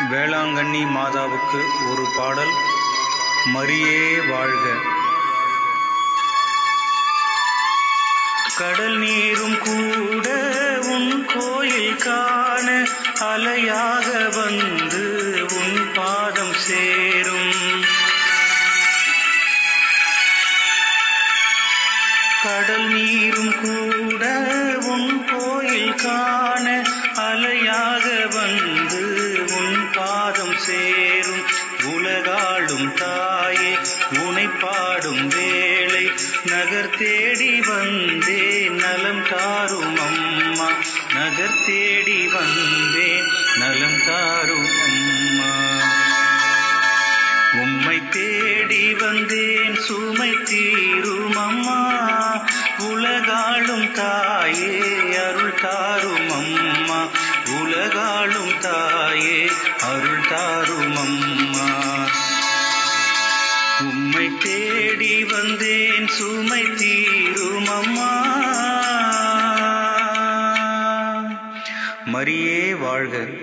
வேளாங்கண்ணி மாதாவுக்கு ஒரு பாடல். மரியே வாழ்க. கடல் நீரும் கூட உன் கோயில் காண அலையாக வந்து உன் பாதம் சேரும். கடல் நீரும் கூட உன் கோயில் காண அலையாக வந்து உன் பாதம் சேரும். உலகாளும் தாயே உனை பாடும் வேளை நகர் தேடி வந்தே நலம் தாரும் அம்மா. நகர் தேடி வந்தே நலம் தாரும் அம்மா. உம்மை தேடி வந்தேன் சுமை தீரும் அம்மா. உலகாளும் தாயே அருள் தாரும் அம்மா. உலகாளும் தாயே அருள் தாரும் அம்மா. உம்மை தேடி வந்தேன் சுமை தீரும் அம்மா. மரியே வாழ்க.